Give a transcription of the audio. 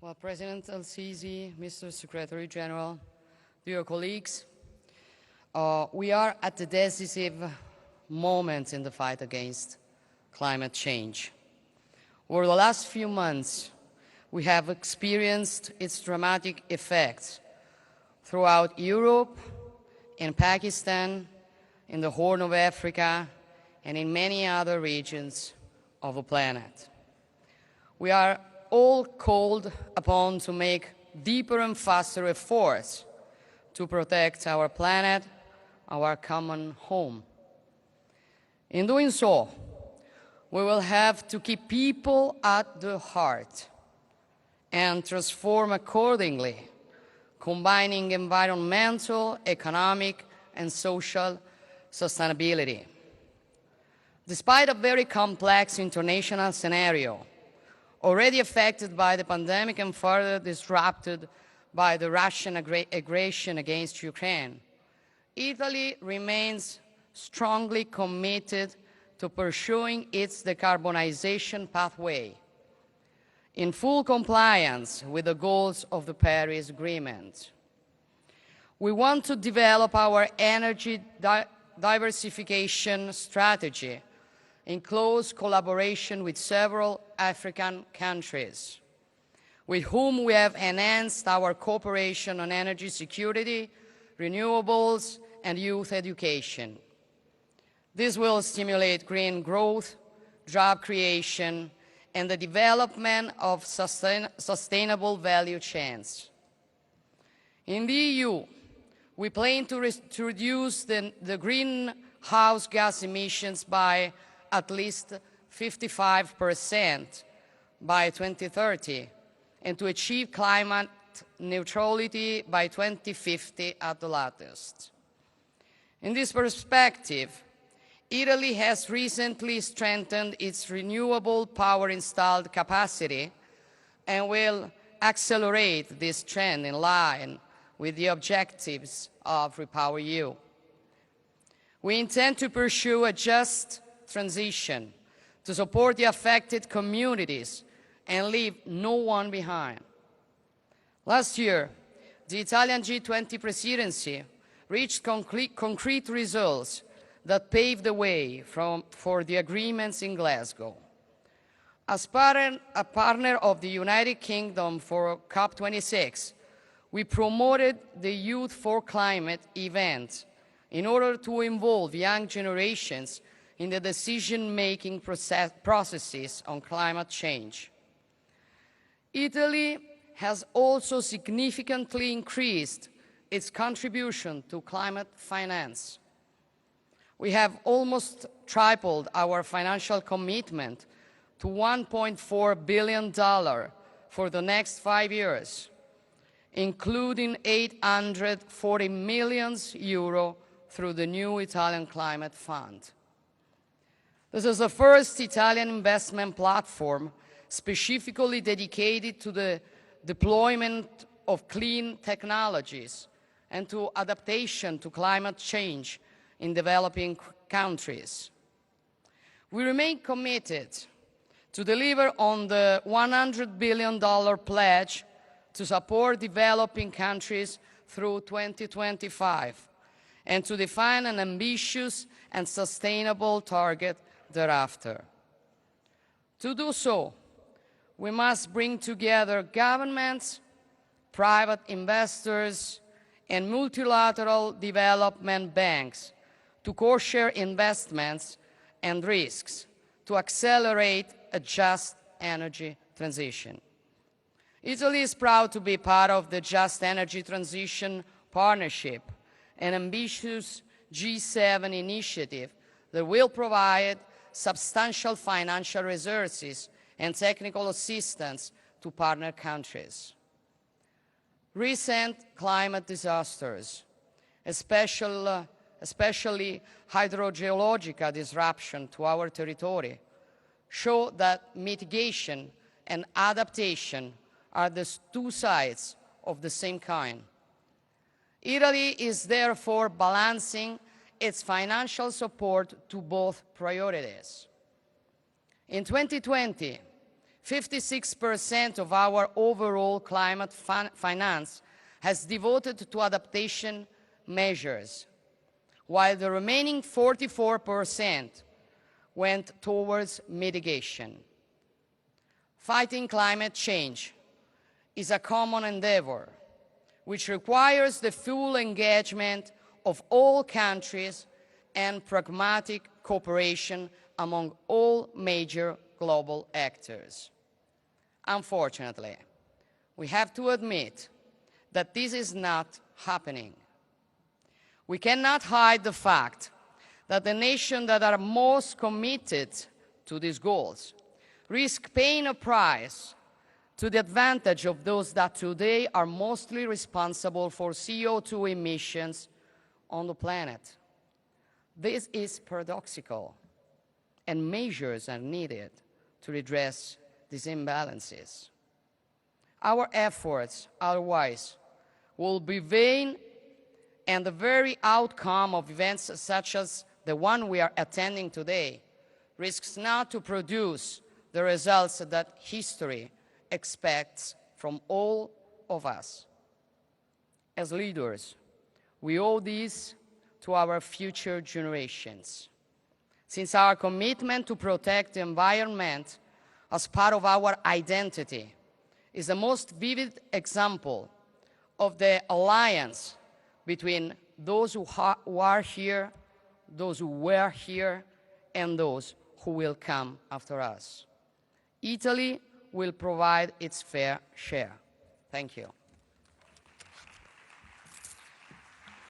Well, President El-Sisi, Mr. Secretary General, dear colleagues, we are at the decisive moment in the fight against climate change. Over the last few months, we have experienced its dramatic effects throughout Europe, in Pakistan, in the Horn of Africa, and in many other regions of the planet. We are all called upon to make deeper and faster efforts to protect our planet, our common home. In doing so, we will have to keep people at the heart and transform accordingly, combining environmental, economic, and social sustainability. Despite a very complex international scenario, already affected by the pandemic and further disrupted by the Russian aggression against Ukraine, Italy remains strongly committed to pursuing its decarbonization pathway in full compliance with the goals of the Paris Agreement. We want to develop our energy diversification strategy in close collaboration with several African countries, with whom we have enhanced our cooperation on energy security, renewables, and youth education. This will stimulate green growth, job creation, and the development of sustainable value chains. In the EU, we plan to reduce the greenhouse gas emissions by at least 55% by 2030, and to achieve climate neutrality by 2050 at the latest. In this perspective, Italy has recently strengthened its renewable power installed capacity and will accelerate this trend in line with the objectives of REPowerEU. We intend to pursue a just transition to support the affected communities and leave no one behind. Last year, the Italian G20 presidency reached concrete results that paved the way for the agreements in Glasgow. As a partner of the United Kingdom for COP26, we promoted the Youth for Climate event in order to involve young generations in the decision-making processes on climate change. Italy has also significantly increased its contribution to climate finance. We have almost tripled our financial commitment to $1.4 billion for the next 5 years, including €840 million through the new Italian Climate Fund. This is the first Italian investment platform specifically dedicated to the deployment of clean technologies and to adaptation to climate change in developing countries. We remain committed to deliver on the $100 billion pledge to support developing countries through 2025 and to define an ambitious and sustainable target thereafter. To do so, we must bring together governments, private investors, and multilateral development banks to co-share investments and risks to accelerate a just energy transition. Italy is proud to be part of the Just Energy Transition Partnership, an ambitious G7 initiative that will provide substantial financial resources and technical assistance to partner countries. Recent climate disasters, especially hydrogeological disruption to our territory, show that mitigation and adaptation are the two sides of the same coin. Italy is therefore balancing its financial support to both priorities. In 2020, 56% of our overall climate finance has devoted to adaptation measures, while the remaining 44% went towards mitigation. Fighting climate change is a common endeavor, which requires the full engagement of all countries and pragmatic cooperation among all major global actors. Unfortunately, we have to admit that this is not happening. We cannot hide the fact that the nations that are most committed to these goals risk paying a price to the advantage of those that today are mostly responsible for CO2 emissions on the planet. This is paradoxical, and measures are needed to redress these imbalances. Our efforts, otherwise, will be vain, and the very outcome of events such as the one we are attending today risks not to produce the results that history expects from all of us. As leaders, we owe this to our future generations, since our commitment to protect the environment as part of our identity is the most vivid example of the alliance between those who are here, those who were here, and those who will come after us. Italy will provide its fair share. Thank you.